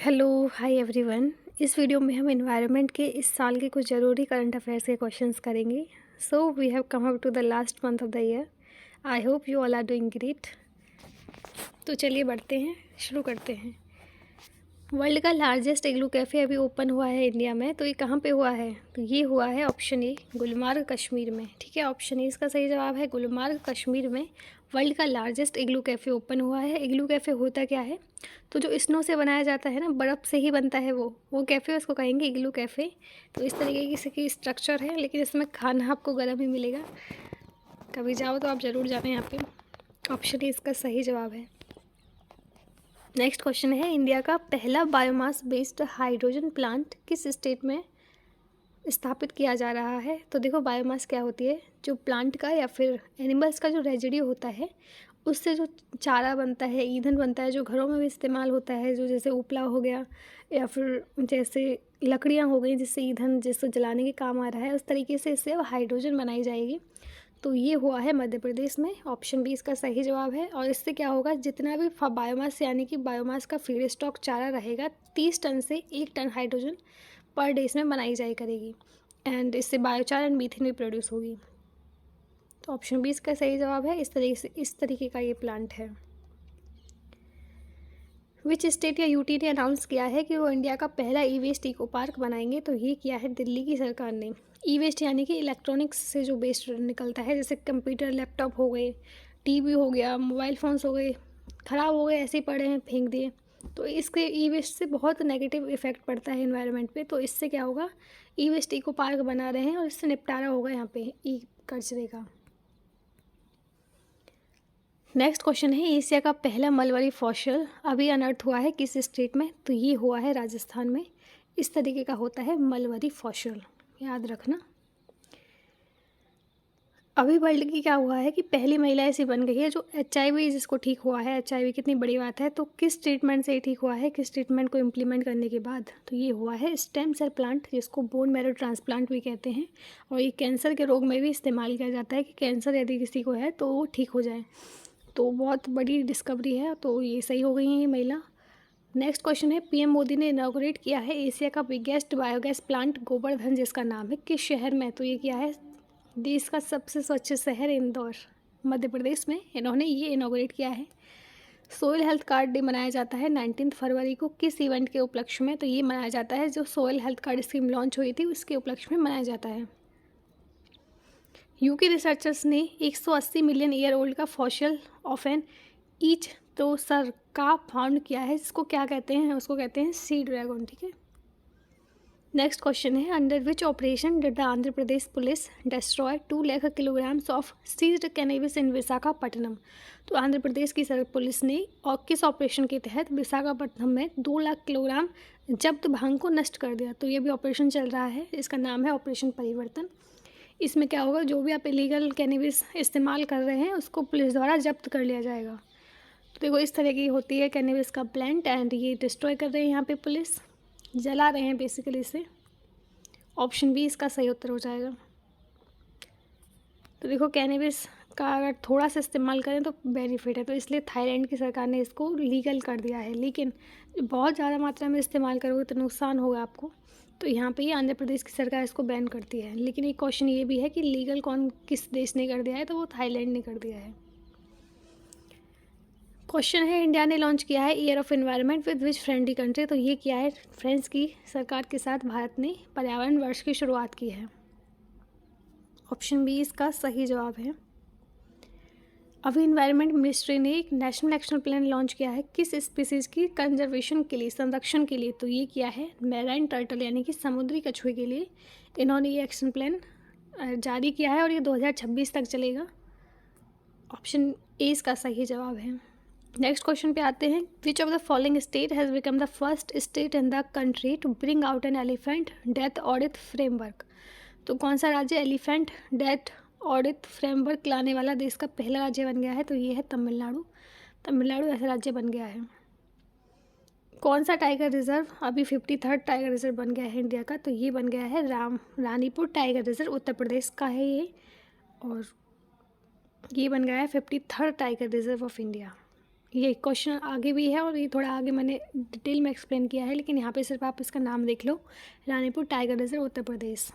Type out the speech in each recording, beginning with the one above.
Hello hi everyone. इस video में हम एनवायरनमेंट के इस साल के कुछ ज़रूरी करंट अफेयर्स के क्वेश्चंस करेंगे। So we have come up to the last month of the year. I hope you all are doing great. तो चलिए बढ़ते हैं, शुरू करते हैं। वर्ल्ड का लार्जेस्ट इग्लू कैफ़े अभी ओपन हुआ है इंडिया में। तो ये कहाँ पे हुआ है? तो ये हुआ है ऑप्शन ए गुलमार्ग कश्मीर में। ठीक है, ऑप्शन ए इसका सही जवाब है। गुलमार्ग कश्मीर में वर्ल्ड का लार्जेस्ट इग्लू कैफ़े ओपन हुआ है। इग्लू कैफ़े होता क्या है? तो जो स्नो से बनाया जाता है ना, बर्फ़ से ही बनता है वो कैफ़े, उसको कहेंगे इग्लू कैफ़े। तो इस तरीके की स्ट्रक्चर है, लेकिन इसमें खाना आपको गर्म ही मिलेगा। कभी जाओ तो आप ज़रूर जाना यहाँ पे। ऑप्शन ए इसका सही जवाब है। नेक्स्ट क्वेश्चन है, इंडिया का पहला बायोमास बेस्ड हाइड्रोजन प्लांट किस स्टेट में स्थापित किया जा रहा है? तो देखो, बायोमास क्या होती है? जो प्लांट का या फिर एनिमल्स का जो रेजिड्यू होता है, उससे जो चारा बनता है, ईंधन बनता है, जो घरों में भी इस्तेमाल होता है, जो जैसे उपला हो गया या फिर जैसे लकड़ियाँ हो गई जिससे ईंधन जिसको जलाने के काम आ रहा है, उस तरीके से इससे अब हाइड्रोजन बनाई जाएगी। तो ये हुआ है मध्य प्रदेश में। ऑप्शन बी इसका सही जवाब है। और इससे क्या होगा, जितना भी बायोमास यानी कि बायोमास का फीड स्टॉक चारा रहेगा, 30 टन से 1 टन हाइड्रोजन पर डे इसमें बनाई जाए करेगी। एंड इससे बायोचार एंड मीथेन भी प्रोड्यूस होगी। तो ऑप्शन बी इसका सही जवाब है। इस तरीके का ये प्लांट है। विच स्टेट या यूटी ने अनाउंस किया है कि वो इंडिया का पहला ई वेस्ट इको पार्क बनाएंगे? तो ये किया है दिल्ली की सरकार ने। ई वेस्ट यानी कि इलेक्ट्रॉनिक्स से जो वेस्ट निकलता है, जैसे कंप्यूटर, लैपटॉप हो गए, टीवी हो गया, मोबाइल फ़ोन्स हो गए, ख़राब हो गए, ऐसे ही पड़े हैं, फेंक दिए। तो इसके ई वेस्ट से बहुत नेगेटिव इफेक्ट पड़ता है एनवायरनमेंट पे। तो इससे क्या होगा, ई वेस्ट इको पार्क बना रहे हैं और इससे निपटारा होगा यहाँ पे ई कचरे का। नेक्स्ट क्वेश्चन है, एशिया का पहला मलबरी फॉसिल अभी अनर्थ हुआ है किस स्टेट में? तो ये हुआ है राजस्थान में। इस तरीके का होता है मलबरी फॉसिल, याद रखना। अभी वर्ल्ड की क्या हुआ है कि पहली महिला ऐसी बन गई है जो HIV जिसको ठीक हुआ है। HIV कितनी बड़ी बात है। तो किस ट्रीटमेंट से ये ठीक हुआ है, किस ट्रीटमेंट को इम्प्लीमेंट करने के बाद? तो ये हुआ है स्टेम सेल प्लांट, जिसको बोन मैरो ट्रांसप्लांट भी कहते हैं। और ये कैंसर के रोग में भी इस्तेमाल किया जाता है कि कैंसर यदि किसी को है तो वो ठीक हो जाए। तो बहुत बड़ी डिस्कवरी है। तो ये सही हो गई है ये महिला। नेक्स्ट क्वेश्चन है, PM मोदी ने इनॉग्रेट किया है एशिया का बिगेस्ट बायोगैस प्लांट गोवर्धन, जिसका नाम है, किस शहर में? तो ये किया है देश का सबसे स्वच्छ शहर इंदौर, मध्य प्रदेश में इन्होंने ये इनॉग्रेट किया है। सोयल हेल्थ कार्ड डे मनाया जाता है 19 फरवरी को किस इवेंट के उपलक्ष्य में? तो ये मनाया जाता है जो soil health card scheme launch हुई थी उसके उपलक्ष्य में मनाया जाता है। यूके रिसर्चर्स ने 180 मिलियन ईयर ओल्ड का फॉसिल ऑफ एन ईचथ्योसर का फाउंड किया है, जिसको क्या कहते हैं? उसको कहते हैं सी ड्रैगन। ठीक है। नेक्स्ट क्वेश्चन है, under which operation did the Andhra Pradesh police destroy 2 lakh kilograms of seized cannabis in Visakhapatnam? तो आंध्र प्रदेश की पुलिस ने और किस ऑपरेशन के तहत विशाखापट्टनम में 2 लाख किलोग्राम जब्त भांग को नष्ट कर दिया? तो ये भी ऑपरेशन चल रहा है, इसका नाम है ऑपरेशन परिवर्तन। इसमें क्या होगा, जो भी आप इलीगल कैनबिस इस्तेमाल कर रहे हैं उसको पुलिस द्वारा जब्त कर लिया जाएगा। तो देखो, इस तरह की होती है कैनबिस का प्लांट, एंड ये डिस्ट्रॉय कर रहे हैं यहाँ पे पुलिस, जला रहे हैं बेसिकली इसे। ऑप्शन बी इसका सही उत्तर हो जाएगा। तो देखो, कैनबिस का अगर थोड़ा सा इस्तेमाल करें तो बेनिफिट है, तो इसलिए थाईलैंड की सरकार ने इसको लीगल कर दिया है। लेकिन बहुत ज़्यादा मात्रा में इस्तेमाल करोगे तो नुकसान होगा आपको। तो यहाँ पे ही आंध्र प्रदेश की सरकार इसको बैन करती है। लेकिन एक क्वेश्चन ये भी है कि लीगल किस देश ने कर दिया है? तो वो थाईलैंड ने कर दिया है। क्वेश्चन है, इंडिया ने लॉन्च किया है year of environment with which friendly country? तो ये किया है फ्रांस की सरकार के साथ भारत ने पर्यावरण वर्ष की शुरुआत की है। ऑप्शन बी इसका सही जवाब है। अभी इन्वायरमेंट मिनिस्ट्री ने एक नेशनल एक्शन प्लान लॉन्च किया है किस स्पीसीज़ की कंजर्वेशन के लिए, संरक्षण के लिए? तो ये किया है मैराइन टर्टल यानी कि समुद्री कछुए के लिए। इन्होंने ये एक्शन प्लान जारी किया है और ये 2026 तक चलेगा। ऑप्शन ए इसका सही जवाब है। नेक्स्ट क्वेश्चन पे आते हैं, which of the following state has become the first state in the country to bring out an elephant death audit framework? तो कौन सा राज्य एलिफेंट डेथ ऑडिट फ्रेमवर्क लाने वाला देश का पहला राज्य बन गया है? तो ये है तमिलनाडु। तमिलनाडु ऐसा राज्य बन गया है। कौन सा टाइगर रिजर्व अभी 53rd टाइगर रिजर्व बन गया है इंडिया का? तो ये बन गया है रानीपुर टाइगर रिजर्व, उत्तर प्रदेश का है ये। और ये बन गया है 53rd tiger reserve of India. ये क्वेश्चन आगे भी है और ये थोड़ा आगे मैंने डिटेल में एक्सप्लेन किया है, लेकिन यहाँ पे सिर्फ आप इसका नाम देख लो, रानीपुर टाइगर रिजर्व, उत्तर प्रदेश।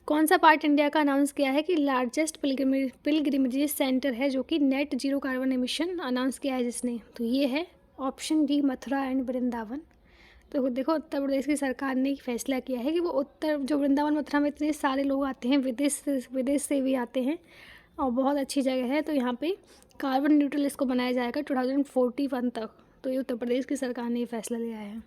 कौन सा पार्ट इंडिया का अनाउंस किया है कि लार्जेस्ट पिलग्रिमेज सेंटर है जो कि net zero carbon emission announce किया है जिसने? तो ये है option D, Mathura and Vrindavan. तो देखो उत्तर प्रदेश की सरकार ने फैसला किया है कि वो जो वृंदावन मथुरा में इतने सारे लोग आते हैं, विदेश से भी आते हैं और बहुत अच्छी जगह है, तो यहाँ पे कार्बन न्यूट्रल इसको बनाया जाएगा 2041 तक। तो ये उत्तर प्रदेश की सरकार ने ये फैसला लिया है।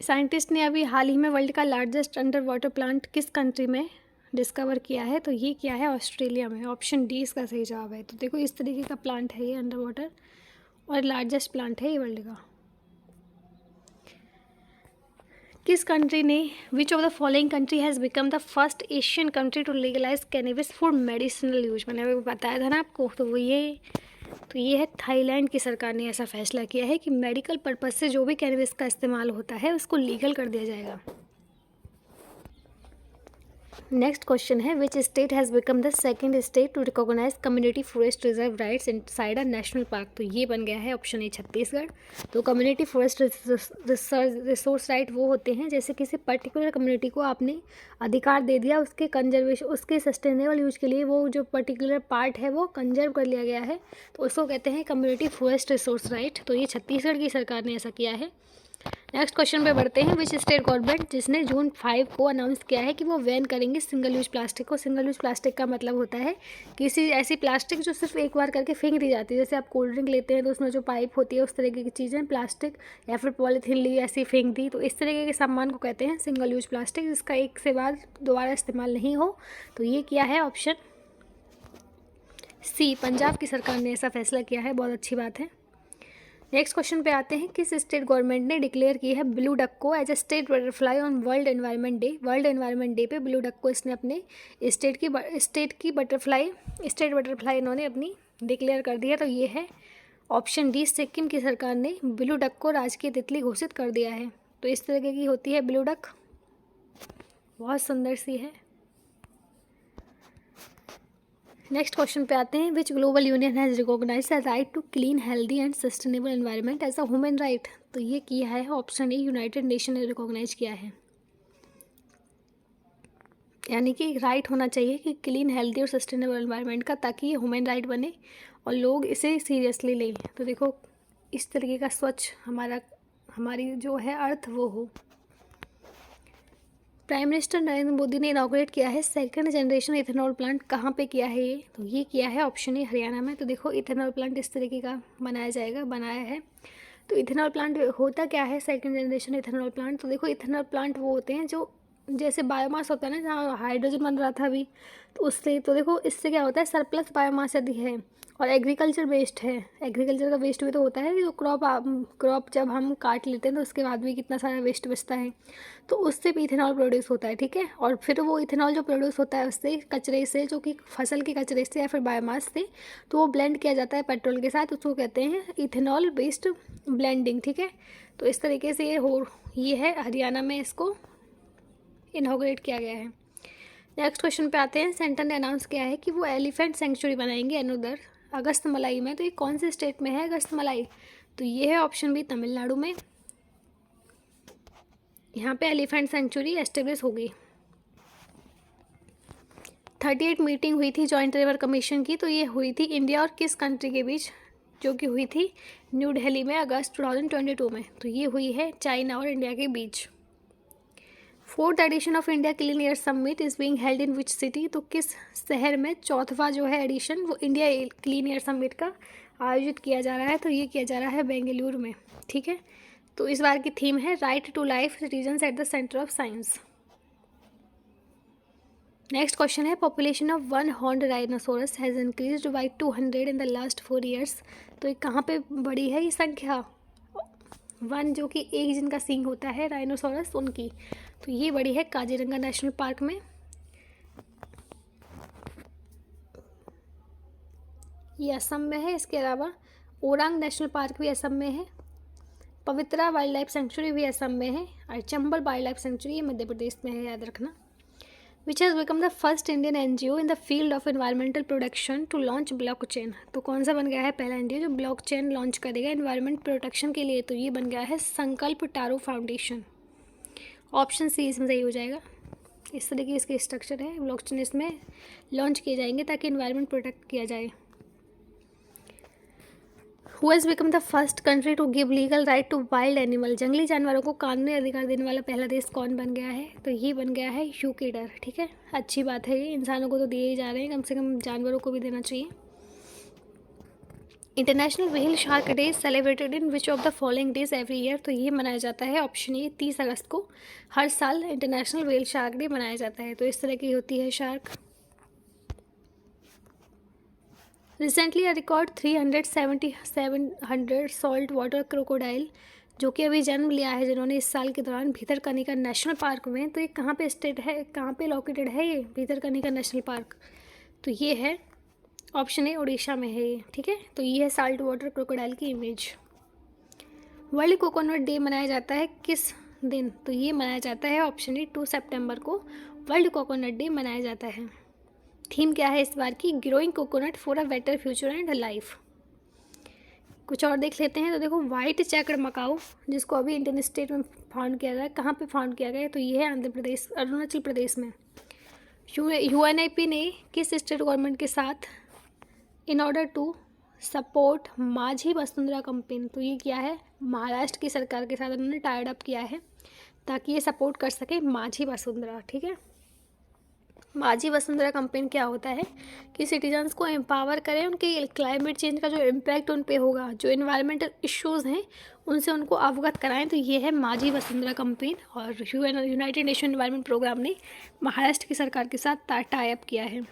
साइंटिस्ट ने अभी हाल ही में वर्ल्ड का लार्जेस्ट अंडर वाटर प्लांट किस कंट्री में डिस्कवर किया है? तो ये किया है ऑस्ट्रेलिया में। ऑप्शन डी इसका सही जवाब है। तो देखो इस तरीके का प्लांट है ये अंडर वाटर और लार्जेस्ट प्लांट है ये वर्ल्ड का। किस कंट्री ने which of the following country has become the first Asian country to legalise cannabis for medicinal use? मैंने अभी बताया था ना आपको, तो ये है थाईलैंड की सरकार ने ऐसा फैसला किया है कि मेडिकल पर्पज से जो भी कैनबिस का इस्तेमाल होता है उसको लीगल कर दिया जाएगा। नेक्स्ट क्वेश्चन है which state has become the second state to recognise community forest reserve rights inside a national park? तो ये बन गया है ऑप्शन ए, छत्तीसगढ़। तो कम्युनिटी फॉरेस्ट रिसोर्स राइट वो होते हैं जैसे किसी पर्टिकुलर कम्युनिटी को आपने अधिकार दे दिया उसके कंजर्वेशन, उसके सस्टेनेबल यूज के लिए, वो जो पर्टिकुलर पार्ट है वो कंजर्व कर लिया गया है, तो उसको कहते हैं कम्युनिटी फॉरेस्ट रिसोर्स राइट। तो ये छत्तीसगढ़ की सरकार ने ऐसा किया है। नेक्स्ट क्वेश्चन पे बढ़ते हैं। विच स्टेट गवर्नमेंट जिसने जून 5 को अनाउंस किया है कि वो बैन करेंगे सिंगल यूज प्लास्टिक को? सिंगल यूज प्लास्टिक का मतलब होता है किसी ऐसी प्लास्टिक जो सिर्फ एक बार करके फेंक दी जाती है। जैसे आप कोल्ड ड्रिंक लेते हैं तो उसमें जो पाइप होती है उस तरीके की चीज़ें प्लास्टिक, या फिर पॉलीथीन ली ऐसी फेंक दी, तो इस तरीके के सामान को कहते हैं सिंगल यूज प्लास्टिक, जिसका एक से बाद दोबारा इस्तेमाल नहीं हो। तो ये किया है ऑप्शन सी, पंजाब की सरकार ने ऐसा फैसला किया है, बहुत अच्छी बात है। नेक्स्ट क्वेश्चन पे आते हैं। किस स्टेट गवर्नमेंट ने डिक्लेयर की है ब्लू डक को as a state butterfly on world environment day? World environment day पे ब्लू डक को इसने अपने स्टेट बटरफ्लाई इन्होंने अपनी डिक्लेयर कर दी है। तो ये है ऑप्शन डी, सिक्किम की सरकार ने ब्लू डक को राजकीय तितली घोषित कर दिया है। तो इस तरीके की होती है ब्लू डक, बहुत सुंदर सी है। नेक्स्ट क्वेश्चन पे आते हैं। Which global union has recognised the right to clean, healthy and sustainable environment as a human right? तो ये किया है ऑप्शन ए, यूनाइटेड नेशन ने रिकॉग्नाइज किया है। यानी कि राइट होना चाहिए कि क्लीन, हेल्दी और सस्टेनेबल एनवायरनमेंट का, ताकि ये ह्यूमन राइट बने और लोग इसे सीरियसली लें। तो देखो इस तरीके का स्वच्छ हमारी जो है अर्थ वो हो। प्राइम मिनिस्टर नरेंद्र मोदी ने इनॉग्रेट किया है सेकंड जनरेशन इथेनॉल प्लांट। कहाँ पे किया है ये? तो ये किया है ऑप्शन ए, हरियाणा में। तो देखो इथेनॉल प्लांट इस तरीके का बनाया है। तो इथेनॉल प्लांट होता क्या है सेकंड जनरेशन इथेनॉल प्लांट? तो देखो इथेनॉल प्लांट वो होते हैं जो जैसे बायोमास होता है ना, जहाँ हाइड्रोजन बन रहा था अभी, तो उससे, तो देखो इससे क्या होता है, सरप्लस बायोमास यदि है और एग्रीकल्चर वेस्ट है, एग्रीकल्चर का वेस्ट भी तो होता है, जो क्रॉप जब हम काट लेते हैं तो उसके बाद भी कितना सारा वेस्ट बचता है, तो उससे भी इथेनॉल प्रोड्यूस होता है, ठीक है। और फिर वो इथेनॉल जो प्रोड्यूस होता है उससे कचरे से, जो कि फसल के कचरे से या फिर बायोमास से, तो वो ब्लेंड किया जाता है पेट्रोल के साथ, उसको कहते हैं इथेनॉल बेस्ड ब्लेंडिंग, ठीक है। तो इस तरीके से ये है हरियाणा में इसको इनॉग्रेट किया गया है। नेक्स्ट क्वेश्चन पे आते हैं। सेंटर ने अनाउंस किया है कि वो एलिफेंट सेंचुरी बनाएंगे अनूदर अगस्त मलाई में। तो ये कौन से स्टेट में है अगस्त मलाई? तो ये है ऑप्शन बी, तमिलनाडु में। यहाँ पे एलिफेंट सेंचुरी एस्टेब्लिश होगी। 38 मीटिंग हुई थी जॉइंट रिवर कमीशन की। तो ये हुई थी इंडिया और किस कंट्री के बीच? जो कि हुई थी न्यू दिल्ली में अगस्त 2022 में। तो ये हुई है चाइना और इंडिया के बीच। 4th edition of India clean air summit is being held in which city? तो किस शहर में 4वां जो है एडिशन वो इंडिया क्लीन एयर समिट का आयोजित किया जा रहा है? तो ये किया जा रहा है बेंगलुरु में, ठीक है। तो इस बार की थीम है right to life, citizens at the centre of science. Next question है। Population of one horned rhinoceros has increased by 200 in the last 4 years. तो ये कहाँ पे बढ़ी है ये संख्या? वन जो कि एक जिनका सींग होता है राइनोसोरस, उनकी। तो ये बड़ी है काजीरंगा नेशनल पार्क में। ये असम में है। इसके अलावा ओरांग नेशनल पार्क भी असम में है। पवित्रा वाइल्ड लाइफ सेंचुरी भी असम में है। और चंबल वाइल्ड लाइफ सेंचुरी ये मध्य प्रदेश में है, याद रखना। Which has become the first Indian NGO in the field of environmental protection to launch blockchain. तो कौन सा बन गया है पहला इंडिया जो ब्लॉकचेन लॉन्च करेगा एनवायरमेंट प्रोटेक्शन के लिए? तो ये बन गया है संकल्प टारो फाउंडेशन। ऑप्शन सी इसमें सही हो जाएगा। इस तरह की इसकी स्ट्रक्चर है, ब्लॉकचेन इसमें लॉन्च किए जाएंगे ताकि एनवायरमेंट प्रोटेक्ट किया जाए। Who has become the first country to give legal right to wild animal. जंगली जानवरों को कानूनी अधिकार देने वाला पहला देश कौन बन गया है? तो ये बन गया है यूकेडर। ठीक है, अच्छी बात है, ये इंसानों को तो दिए ही जा रहे हैं, कम से कम जानवरों को भी देना चाहिए। International whale shark day celebrated in which of the following days every year. तो ये मनाया जाता है ऑप्शन ए 30 अगस्त को हर साल इंटरनेशनल व्हेल शार्क डे मनाया जाता है। तो इस तरह की होती है shark. Recently a record 377 salt water crocodile जो कि अभी जन्म लिया है जिन्होंने इस साल के दौरान भीतरकनिका नेशनल पार्क में। तो ये कहाँ पे स्टेट है, कहाँ पे लोकेटेड है ये भीतरकनिका नेशनल पार्क? तो ये है ऑप्शन ए उड़ीसा में है ये। ठीक है, तो ये है साल्ट वाटर क्रोकोडाइल की इमेज। वर्ल्ड कोकोनट डे मनाया जाता है किस दिन? तो ये मनाया जाता है ऑप्शन ए 2 सितंबर को वर्ल्ड कोकोनट डे मनाया जाता है। थीम क्या है इस बार की? Growing coconut for a better future and life. कुछ और देख लेते हैं। तो देखो वाइट चेकड मकाऊ जिसको अभी इंडियन स्टेट में फाउंड किया गया है, कहाँ पे फाउंड किया गया है? तो ये है आंध्र प्रदेश, अरुणाचल प्रदेश में। UNEP ने किस स्टेट गवर्नमेंट के साथ इन ऑर्डर टू सपोर्ट माझी वसुंधरा कैंपेन? तो ये क्या है, महाराष्ट्र की सरकार के साथ उन्होंने टाइड अप किया है ताकि ये सपोर्ट कर सके माझी वसुंधरा। ठीक है, माझी वसुंधरा कैंपेन क्या होता है कि सिटीजन्स को एम्पावर करें, उनके क्लाइमेट चेंज का जो इम्पैक्ट उन पे होगा, जो इन्वायरमेंटल इश्यूज़ हैं उनसे उनको अवगत कराएं। तो ये है माझी वसुंधरा कैंपेन और यूनाइटेड नेशन एनवायरनमेंट प्रोग्राम ने महाराष्ट्र की सरकार के साथ टाई अप किया है।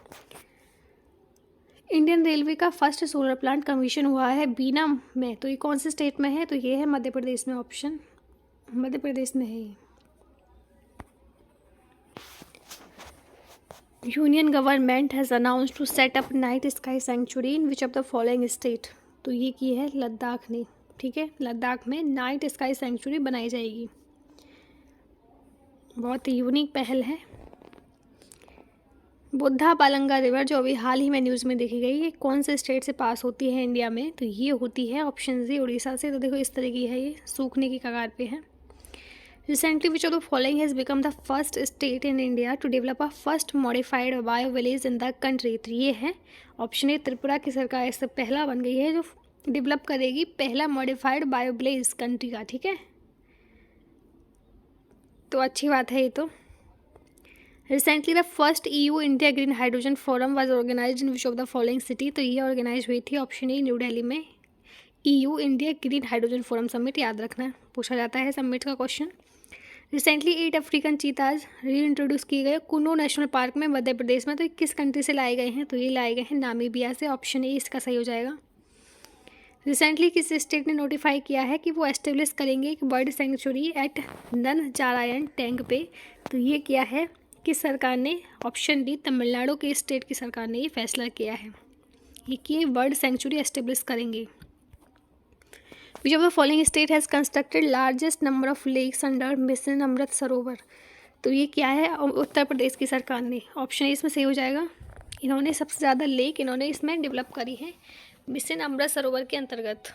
इंडियन रेलवे का फर्स्ट सोलर प्लांट कमीशन हुआ है बीना में। तो ये कौन से स्टेट में है? तो ये है मध्य प्रदेश में। ऑप्शन मध्य प्रदेश में है ये। Union government has announce to set up night sky sanctuary in which of the following state. तो ये की है लद्दाख ने। ठीक है, लद्दाख में नाइट स्काई सेंचुरी बनाई जाएगी। बहुत यूनिक पहल है। बुद्धा पालंगा रिवर जो अभी हाल ही में न्यूज़ में देखी गई, ये कौन से स्टेट से पास होती है इंडिया में? तो ये होती है ऑप्शन सी उड़ीसा से। तो देखो इस तरह की है, ये सूखने की कगार पे है। Recently which of the following has become the first state in India to develop a first modified bio village in the country? तो ये है ऑप्शन ए त्रिपुरा की सरकार इससे पहला बन गई है जो डेवलप करेगी पहला मॉडिफाइड बायो विलेज कंट्री का। ठीक है, तो अच्छी बात है ये तो। Recently the first EU India green hydrogen forum was organised in which of the following city? तो ये ऑर्गेनाइज हुई थी ऑप्शन ए न्यू दिल्ली में। EU India green hydrogen forum summit, याद रखना, पूछा जाता है समिट का क्वेश्चन। रिसेंटली 8 अफ्रीकन चीताज री इंट्रोड्यूस किए गए कुनो नेशनल पार्क में मध्य प्रदेश में। तो किस कंट्री से लाए गए हैं? तो ये लाए गए हैं नामीबिया से। ऑप्शन ए इसका सही हो जाएगा। रिसेंटली किस स्टेट ने नोटिफाई किया है कि वो एस्टेब्लिश करेंगे एक बर्ड सेंचुरी एट ननचारायण टैंक पे? तो ये किया है किस सरकार ने? ऑप्शन डी तमिलनाडु के स्टेट की सरकार ने ये फैसला किया है ये कि बर्ड सेंचुरी एस्टेब्लिश करेंगे। Which of the following state has constructed largest number of lakes under mission Amrit Sarovar? तो ये क्या है? उत्तर प्रदेश की सरकार ने। ऑप्शन ए इसमें सही हो जाएगा। इन्होंने सबसे ज़्यादा लेक इन्होंने इसमें डेवलप करी है मिशन अमृत सरोवर के अंतर्गत।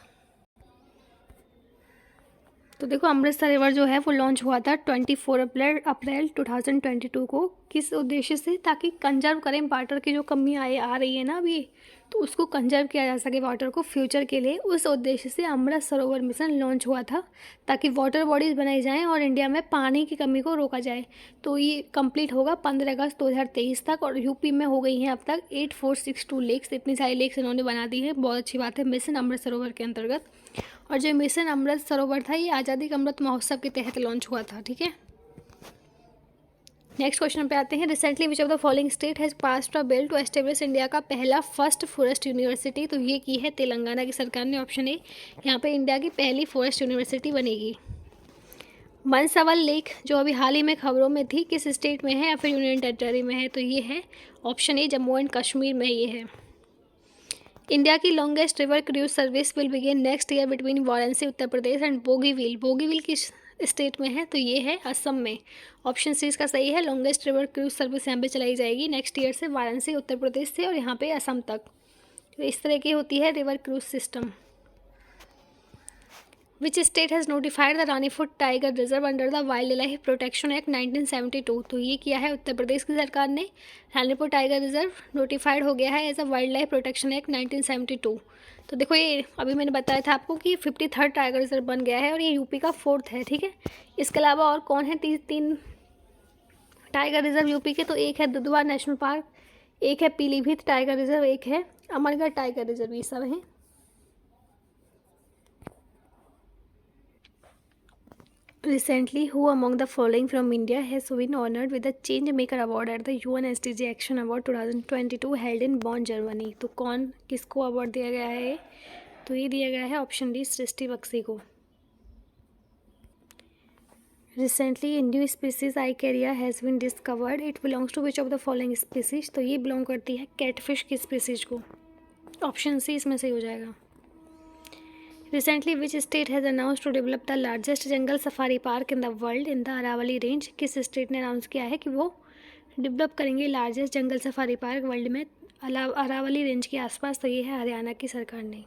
तो देखो अमृत सरोवर जो है वो लॉन्च हुआ था 24 अप्रैल 2022 को। किस उद्देश्य से? ताकि कंजर्व करें वाटर की जो कमी आ रही है ना अभी, तो उसको कंजर्व किया जा सके वाटर को फ्यूचर के लिए। उस उद्देश्य से अमृत सरोवर मिशन लॉन्च हुआ था ताकि वाटर बॉडीज़ बनाई जाएं और इंडिया में पानी की कमी को रोका जाए। तो ये कंप्लीट होगा 15 अगस्त 2023 तक और यूपी में हो गई हैं अब तक 8462 लेक्स। इतनी सारी लेक्स इन्होंने बना दी है, बहुत अच्छी बात है, मिशन अमृत सरोवर के अंतर्गत। और जो मिशन अमृत सरोवर था ये आज़ादी का अमृत महोत्सव के तहत लॉन्च हुआ था। ठीक है, नेक्स्ट क्वेश्चन पे आते हैं। Recently which of the following state has passed a bill to establish India का पहला फर्स्ट फॉरेस्ट यूनिवर्सिटी? तो ये की है तेलंगाना की सरकार ने। ऑप्शन ए, यहाँ पे इंडिया की पहली फॉरेस्ट यूनिवर्सिटी बनेगी। मनसवल लेक जो अभी हाल ही में खबरों में थी, किस स्टेट में है या फिर यूनियन टेरिटरी में है? तो ये है option A Jammu and Kashmir में ये है। इंडिया की longest river cruise service will begin next year between Varanasi Uttar Pradesh and Bogibeel. Bogibeel किस स्टेट में है? तो ये है असम में। ऑप्शन सी इसका सही है। लॉन्गेस्ट रिवर क्रूज सर्विस यहाँ पे चलाई जाएगी नेक्स्ट ईयर से, वाराणसी उत्तर प्रदेश से और यहाँ पे असम तक। तो इस तरह की होती है river cruise system. Which state has notified the Ranipur tiger reserve under the wild life protection act 1972? तो ये किया है उत्तर प्रदेश की सरकार ने। रानीपुर टाइगर रिजर्व नोटिफाइड हो गया है as a wild life protection act 1972। तो देखो ये अभी मैंने बताया था आपको कि 53rd टाइगर रिजर्व बन गया है और ये यूपी का 4th है, ठीक है। इसके अलावा और कौन है? तीन टाइगर रिजर्व यूपी के। तो एक है दुधवा नेशनल पार्क, एक है पीलीभीत टाइगर रिजर्व, एक है अमरगढ़ टाइगर रिजर्व, ये सब हैं। Recently, who among the following from India has been honored with the Changemaker Award at the UN SDG Action Award 2022 held in Bonn, Germany? तो कौन किसको अवार्ड दिया गया है? तो ये दिया गया है ऑप्शन डी सृष्टि बक्सी को। Recently, a new species Icaria has been discovered. It belongs to which of the following species? तो ये बिलोंग करती है कैटफिश की स्पीसीज को। ऑप्शन सी इसमें सही हो जाएगा। Recently, which state has announced to develop the largest jungle safari park in the world in the Aravalli range? किस स्टेट ने अनाउंस किया है कि वो डेवलप करेंगे लार्जेस्ट जंगल सफारी पार्क वर्ल्ड में अरावली रेंज के आसपास? तो ये है हरियाणा की सरकार ने।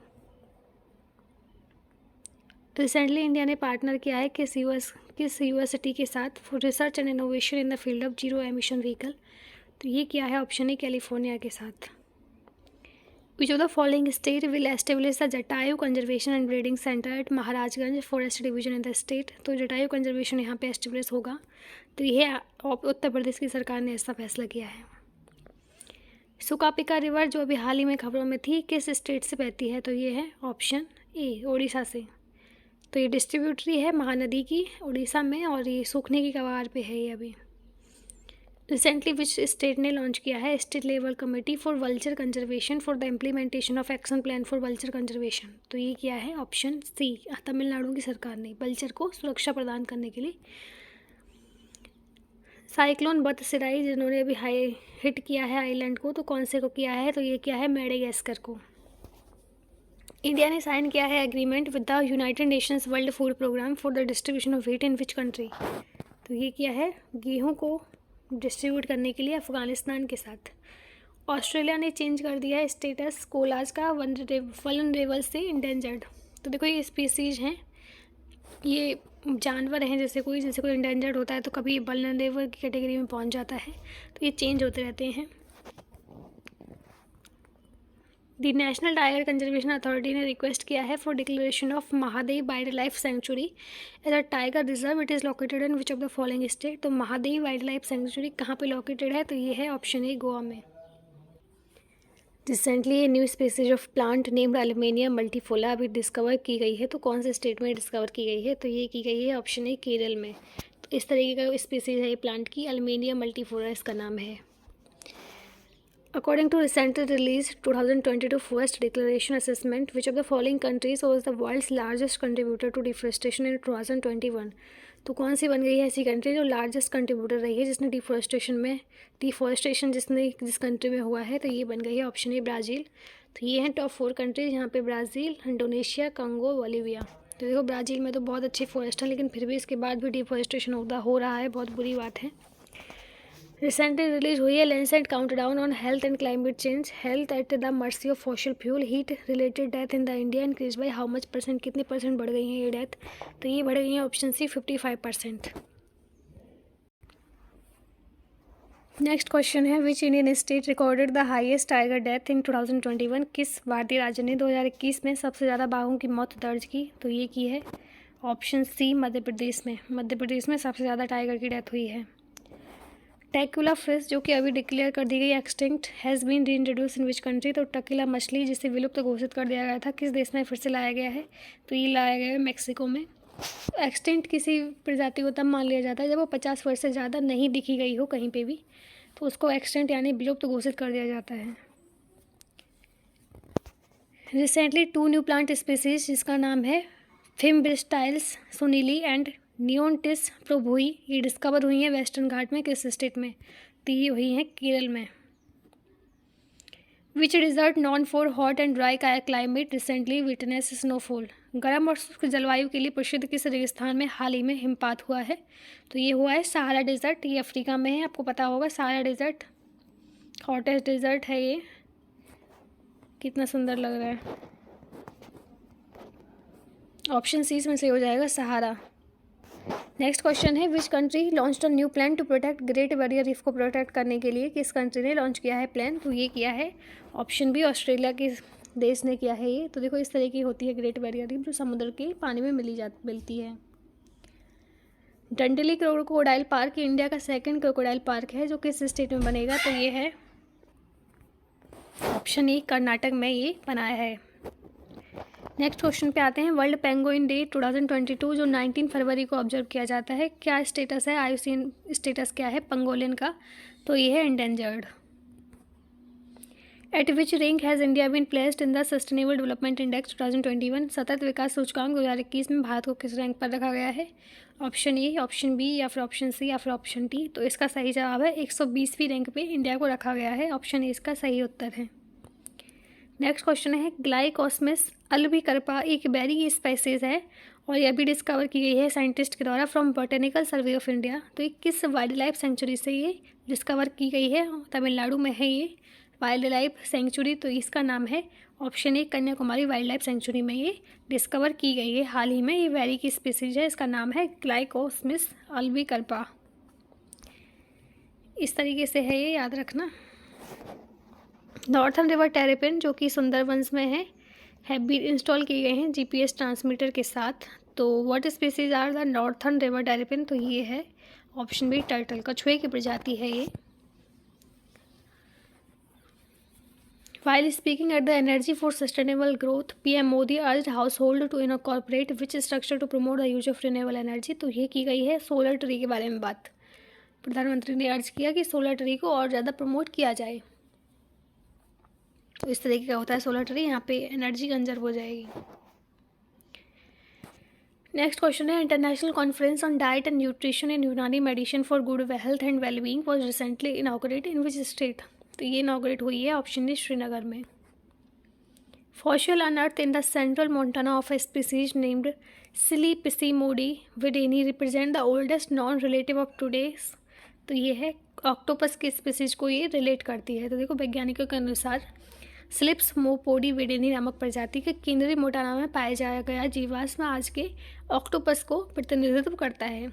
रिसेंटली इंडिया ने पार्टनर किया है किस यूनिवर्सिटी के साथ for research and innovation in the field of zero emission vehicle? तो ये किया है ऑप्शन ए कैलिफोर्निया के साथ। Which of the following state will establish the Jatayu conservation and breeding centre at Maharajganj forest division in the state? तो Jatayu conservation यहाँ पे establish होगा। तो यह उत्तर प्रदेश की सरकार ने ऐसा फैसला किया है। सुकापिका रिवर जो अभी हाल ही में खबरों में थी किस स्टेट से बहती है? तो ये है ऑप्शन ए ओडिशा से। तो ये डिस्ट्रीब्यूटरी है महानदी की उड़ीसा में और ये सूखने की कगार पे है ये अभी। रिसेंटली विच स्टेट ने लॉन्च किया है state level committee for vulture conservation for the implementation of action plan for vulture conservation? तो ये किया है ऑप्शन सी तमिलनाडु की सरकार ने वल्चर को सुरक्षा प्रदान करने के लिए। साइक्लोन बतसिराई जिन्होंने अभी हाई हिट किया है आइलैंड को, तो कौन से को किया है? तो ये किया है मेडागास्कर को। इंडिया ने साइन किया है agreement with the United Nations World Food Programme for the distribution of wheat in which country? तो ये किया है गेहूँ को डिस्ट्रीब्यूट करने के लिए अफ़गानिस्तान के साथ। ऑस्ट्रेलिया ने चेंज कर दिया है स्टेटस कोलाज का वल्नरेबल से इंडेंजर्ड। तो देखो ये स्पीसीज हैं, ये जानवर हैं, जैसे कोई इंडेंजर्ड होता है तो कभी वल्नरेबल की कैटेगरी में पहुंच जाता है, तो ये चेंज होते रहते हैं। The National Tiger Conservation Authority ने रिक्वेस्ट किया है for declaration of Mahadev wild life sanctuary as a tiger reserve. It is located in which of the following state? तो महादेव वाइल्ड लाइफ सेंचुरी कहाँ पे लोकेटेड है? तो ये है ऑप्शन ए गोवा में। Recently a new species of plant named almenia multiflora अभी discover की गई है, तो कौन से स्टेट में डिस्कवर की गई है? तो ये की गई है ऑप्शन ए केरल में। तो इस तरीके का स्पीसीज है ये प्लांट की, अल्मेनिया मल्टीफोला इसका नाम है। According to recently released 2022 Forest Declaration Assessment, which of the following countries was the world's largest contributor to deforestation in 2021? तो कौन सी बन गई है ऐसी कंट्री जो लार्जेस्ट कंट्रीब्यूटर रही है जिसने डिफॉरेस्टेशन जिस कंट्री में हुआ है? तो ये बन गई है ऑप्शन ए ब्राज़ील। तो ये हैं टॉप 4 कंट्रीज यहाँ पे ब्राज़ील, इंडोनेशिया, कंगो, बोलिविया। तो देखो ब्राज़ील में तो बहुत अच्छी फॉरेस्ट है लेकिन फिर भी इसके बाद भी डिफॉरेस्टेशन हो रहा है, बहुत बुरी बात है। रिसेंटली रिलीज हुई है Lancet countdown on health and climate change, health at the mercy of fossil fuel, heat related death in the India increase by how much %? कितनी % बढ़ गई हैं ये डेथ? तो ये बढ़ गई हैं ऑप्शन सी 55%। नेक्स्ट क्वेश्चन है which Indian state recorded the highest tiger death in 2021? किस भारतीय राज्य ने 2021 में सबसे ज़्यादा बाघों की मौत दर्ज की? तो ये की है ऑप्शन सी मध्य प्रदेश में। मध्य प्रदेश में सबसे ज़्यादा टाइगर की डेथ हुई है। टैक्यूला फिश जो कि अभी डिक्लेयर कर दी गई एक्सटिंक्ट हैज़ बीन री इंट्रोड्यूस इन विच कंट्री? तो टकीला मछली जिसे विलुप्त घोषित कर दिया गया था किस देश में फिर से लाया गया है? तो ये लाया गया है मैक्सिको में। एक्सटिंक्ट किसी प्रजाति को तब मान लिया जाता है जब वो 50 वर्ष से ज़्यादा नहीं दिखी गई हो कहीं पे भी, तो उसको एक्सटिंक्ट यानी विलुप्त घोषित कर दिया जाता है। रिसेंटली 2 न्यू प्लांट स्पीसीज जिसका नाम है फिम्ब्रिस्टाइल्स सुनीली एंड नियोनटिस प्रोभुई, ये डिस्कवर हुई हैं वेस्टर्न घाट में किस स्टेट में? तो ये हुई हैं केरल में। Which desert known for hot and dry climate recently witness snowfall. गर्म और शुष्क जलवायु के लिए प्रसिद्ध किस रेगिस्तान में हाल ही में हिमपात हुआ है? तो ये हुआ है सहारा डेजर्ट। ये अफ्रीका में है, आपको पता होगा सहारा डेजर्ट हॉटेस्ट डेजर्ट है। ये कितना सुंदर लग रहा है। ऑप्शन सी इसमें से हो जाएगा सहारा। नेक्स्ट क्वेश्चन है which country launch a new plan to protect Great Barrier Reef को प्रोटेक्ट करने के लिए किस कंट्री ने लॉन्च किया है प्लान? तो ये किया है ऑप्शन बी ऑस्ट्रेलिया के देश ने किया है ये। तो देखो इस तरह की होती है ग्रेट बैरियर रीफ जो समुद्र के पानी में मिलती है। डंडली क्रोकोडाइल पार्क इंडिया का सेकंड क्रोकोडाइल पार्क है जो किस स्टेट में बनेगा? तो ये है ऑप्शन ए कर्नाटक में ये बनाया है। नेक्स्ट क्वेश्चन पे आते हैं वर्ल्ड पेंगुइन डे 2022 जो 19 फरवरी को ऑब्जर्व किया जाता है, क्या स्टेटस है? IUCN स्टेटस क्या है पंगोलिन का? तो ये है endangered. At which rank has India been placed in the sustainable development index 2021? सतत विकास सूचकांक 2021 में भारत को किस रैंक पर रखा गया है? ऑप्शन ए, ऑप्शन बी या फिर ऑप्शन सी या फिर ऑप्शन डी? तो इसका सही जवाब है 120वीं रैंक पे इंडिया को रखा गया है। ऑप्शन ए इसका सही उत्तर है। नेक्स्ट क्वेश्चन है ग्लाइकोस्मिस अल्बिकर्पा एक बेरी की स्पेसीज है और यह भी डिस्कवर की गई है साइंटिस्ट के द्वारा from botanical survey of India. तो ये किस वाइल्ड लाइफ सेंचुरी से ये डिस्कवर की गई है? तमिलनाडु में है ये वाइल्ड लाइफ सेंचुरी। तो इसका नाम है ऑप्शन ए कन्याकुमारी वाइल्ड लाइफ सेंचुरी में ये डिस्कवर की गई है हाल ही में। ये बेरी की स्पीसीज है, इसका नाम है ग्लाइकोस्मिस अल्बिकर्पा। इस तरीके से है ये, याद रखना। नॉर्थन रिवर टेरेपिन जो कि सुंदरबंस में है भी इंस्टॉल किए गए हैं GPS ट्रांसमीटर के साथ। तो what species are the northern river terrapin? तो ये है ऑप्शन बी टर्टल, कछुए की प्रजाति है ये। While speaking at the Energy for Sustainable Growth, PM Modi urged household to incorporate which structure to promote the use of renewable energy? तो ये की गई है सोलर ट्री के बारे में बात। प्रधानमंत्री ने अर्ज किया कि सोलर ट्री को और ज़्यादा प्रमोट किया जाए। तो इस तरीके का होता है सोलर ट्री, यहाँ पे एनर्जी कंजर्व हो जाएगी। नेक्स्ट क्वेश्चन है international conference on diet and nutrition in Unani medicine for good health and wellbeing was recently inaugurated in which state? तो ये इनॉग्रेट हुई है ऑप्शन डी श्रीनगर में। Fossil unearth in the central Montana of a species named silipisimodi videni represent the oldest known relative of today's. तो ये है octopus के species को ये रिलेट करती है। तो देखो वैज्ञानिकों के अनुसार स्लिप्समोपोडी विडेनी नामक प्रजाति के केंद्रीय मोंटाना में पाया जाया गया जीवाश्म आज के ऑक्टोपस को प्रतिनिधित्व करता है।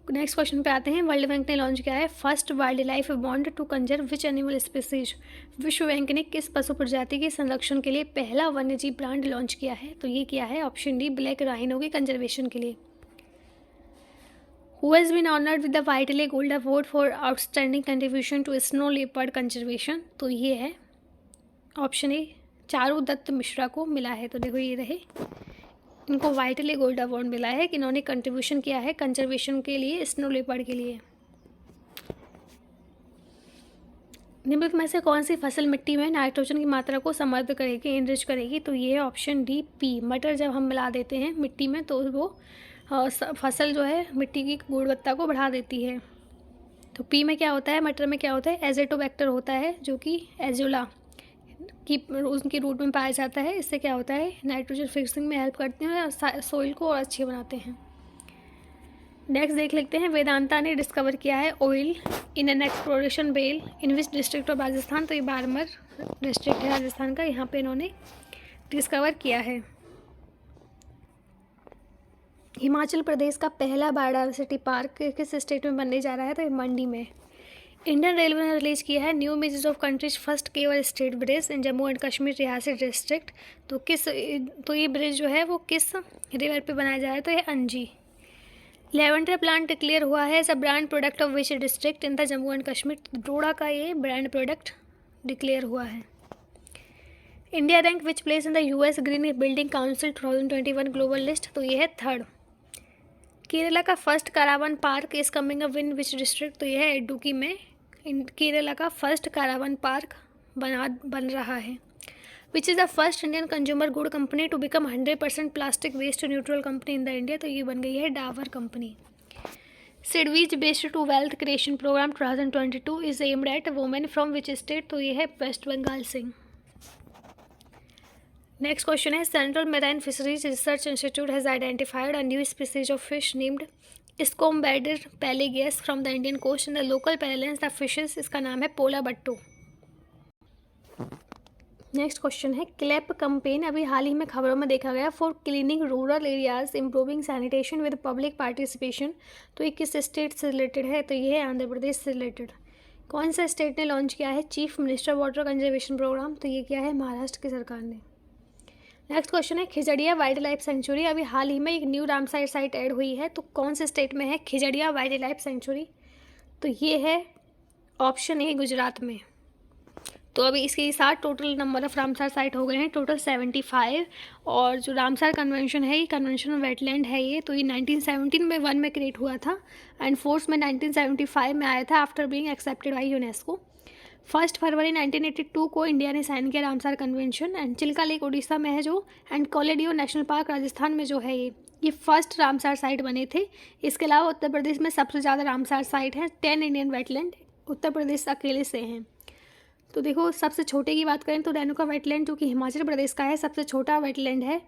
नेक्स्ट क्वेश्चन पे आते हैं वर्ल्ड बैंक ने लॉन्च किया है first wild life bond to conserve which animal species? विश्व बैंक ने किस पशु प्रजाति के संरक्षण के लिए पहला वन्यजीव प्लांट लॉन्च किया है? तो ये किया है ऑप्शन डी ब्लैक राइनो के कंजर्वेशन के लिए। Who has been honored with the Whiteley Gold Award for outstanding contribution to snow leopard conservation? तो ये है ऑप्शन ए चारू दत्त मिश्रा को मिला है। तो देखो ये रहे, इनको वाइटली गोल्ड अवार्ड मिला है कि इन्होंने कंट्रीब्यूशन किया है कंजर्वेशन के लिए स्नो लेपर्ड के लिए। निम्नलिखित में से कौन सी फसल मिट्टी में नाइट्रोजन की मात्रा को समृद्ध करेगी, इनरिच करेगी? तो ये है ऑप्शन डी पी। मटर जब हम मिला देते हैं मिट्टी में तो वो फसल जो है मिट्टी की गुणवत्ता को बढ़ा देती है। तो पी में क्या होता है, मटर में क्या होता है, एजेटोबैक्टर होता है जो कि एजोला की उनकी रूट में पाया जाता है। इससे क्या होता है नाइट्रोजन फिक्सिंग में हेल्प करते हैं और सोइल को और अच्छे बनाते हैं। नेक्स्ट देख लेते हैं वेदांता ने डिस्कवर किया है oil in an exploration well in which district of Rajasthan? तो ये बारमर डिस्ट्रिक्ट है राजस्थान का, यहाँ पे इन्होंने डिस्कवर किया है। हिमाचल प्रदेश का पहला बायोडाइवर्सिटी पार्क किस स्टेट में बनने जा रहा है? तो ये मंडी में। इंडियन रेलवे ने रिलीज किया है new images of countries first cable stayed bridge in Jammu and Kashmir रियासत डिस्ट्रिक्ट। तो ये ब्रिज जो है वो किस रिवर पे बनाया जा रहा है? तो ये अंजी। लेवेंडर प्लांट डिक्लेयर हुआ है as a brand product of which district in the Jammu and Kashmir? Doda का ये ब्रांड प्रोडक्ट डिक्लेयर हुआ है। India rank which place in the US green building council 2021 global list? तो ये है थर्ड। केरला का first caravan park is coming up in which district? तो यह है इडुक्की में केरला का फर्स्ट कारावन पार्क बन रहा है। Which is the first Indian consumer good company to become 100% plastic waste neutral company in the India? तो ये बन गई है Dabur company. SIDBI's based to wealth creation programme 2022 is aimed at women from which state, तो ये है West Bengal से। Next question है central marine fisheries research institute has identified a new species of fish named scomber pelagicus from the Indian coast in the local parlance the fishes, इसका नाम है Pola Battu. Next question है clap campaign अभी हाल ही में खबरों में देखा गया for cleaning rural areas improving sanitation with public participation, तो ये किस स्टेट से रिलेटेड है, तो ये है आंध्र प्रदेश से रिलेटेड। कौन सा स्टेट ने लॉन्च किया है chief minister water conservation programme, तो ये किया है महाराष्ट्र की सरकार ने। नेक्स्ट क्वेश्चन है खिजड़िया वाइल्ड लाइफ सेंचुरी अभी हाल ही में एक न्यू रामसार साइट ऐड हुई है, तो कौन से स्टेट में है खिजड़िया वाइल्ड लाइफ सेंचुरी, तो ये है ऑप्शन ए गुजरात में। तो अभी इसके साथ total number of Ramsar site हो गए हैं टोटल 75। और जो रामसार कन्वेंशन है ये कन्वेंशन वेटलैंड है ये, तो ये 1917 में 1 में क्रिएट हुआ था एंड फोर्स में 1975 में आया था after being accepted by UNESCO. 1 फरवरी 1982 को इंडिया ने साइन किया Ramsar convention. And Chilka lake Orissa में है जो, and Keoladeo national park Rajasthan में जो है ये फर्स्ट रामसार साइट बने थे। इसके अलावा उत्तर प्रदेश में सबसे ज़्यादा रामसार साइट है, 10 इंडियन वेटलैंड उत्तर प्रदेश अकेले से हैं। तो देखो सबसे छोटे की बात करें तो रेणुका वेटलैंड जो कि हिमाचल प्रदेश का है सबसे छोटा वेटलैंड है।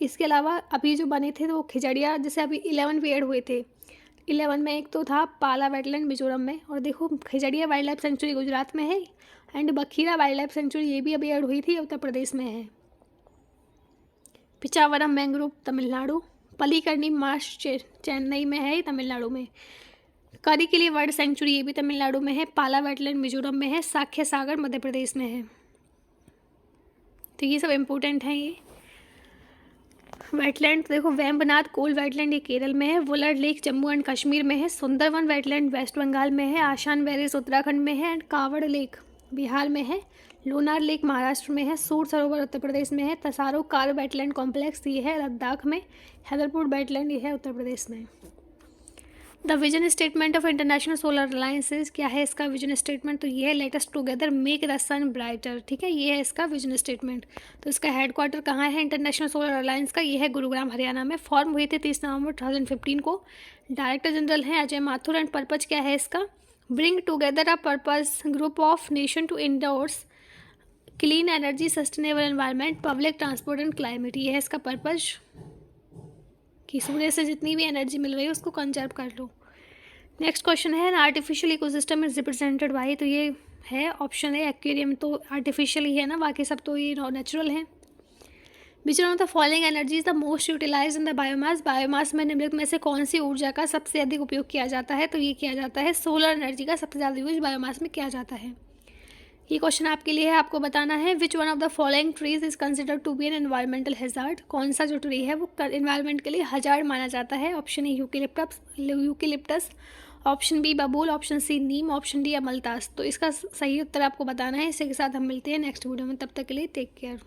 इसके अलावा अभी जो बने थे तो वो खिजड़िया जैसे अभी 11 भी ऐड हुए थे, 11 में एक तो था पाला वेटलैंड मिजोरम में, और देखो Khijadiya wild life century Gujarat में है and Bakhira wild life century ये भी अभी ऐड हुई थी उत्तर प्रदेश में है। पिचावरम मैंग्रोव तमिलनाडु, पलीकरनी मार्श चेन्नई में है तमिलनाडु में, करी के लिए वर्ल्ड सेंचुरी ये भी तमिलनाडु में है, पाला वेटलैंड मिजोरम में है, साख्य सागर मध्य प्रदेश में है। तो ये सब इम्पोर्टेंट हैं ये वेटलैंड। देखो वेम्बनाथ कोल वेटलैंड ये केरल में है, वुलर लेक जम्मू एंड कश्मीर में है, सुंदरवन वेटलैंड वेस्ट बंगाल में है, आशान वैलीज उत्तराखंड में है एंड कावड़ लेक बिहार में है, लोनार लेक महाराष्ट्र में है, सूर सरोवर उत्तर प्रदेश में है, तसारो कार वेटलैंड कॉम्प्लेक्स ये है लद्दाख में, हैदरपुर वेटलैंड ये है उत्तर प्रदेश में। The vision statement of International Solar Alliances क्या है इसका विजन स्टेटमेंट, तो ये है let us together make the sun brighter, ठीक है ये है इसका विजन स्टेटमेंट। तो इसका हेडक्वार्टर कहाँ है इंटरनेशनल सोलर अलायंस का, ये है गुरुग्राम हरियाणा में, फॉर्म हुई थी 30 नवंबर 2015 को, डायरेक्टर जनरल हैं अजय माथुर एंड पर्पज क्या है इसका bring together a purpose group of nation to endorse clean energy sustainable environment public transport and climate, ये है इसका पर्पज कि सूर्य से जितनी भी एनर्जी मिल रही है उसको कंजर्व कर लो। नेक्स्ट क्वेश्चन है artificial ecosystem is represented by, तो ये है ऑप्शन है एक्वेरियम, तो आर्टिफिशियल ही है ना, बाकी सब तो ये नेचुरल है। Which one of the following energy is the most utilise in the biomass, biomass में निम्नलिखित में से कौन सी ऊर्जा का सबसे अधिक उपयोग किया जाता है, तो ये किया जाता है सोलर एनर्जी का सबसे ज़्यादा यूज बायोमास में किया जाता है। ये क्वेश्चन आपके लिए है, आपको बताना है which one of the following trees is considered to be an environmental hazard, कौन सा जो ट्री है वो एनवायरमेंट के लिए हजार्ड माना जाता है। Option A eucalyptus, option B बबूल, ऑप्शन सी नीम, ऑप्शन डी अमलतास। तो इसका सही उत्तर आपको बताना है। इसी के साथ हम मिलते हैं नेक्स्ट वीडियो में, तब तक के लिए टेक केयर।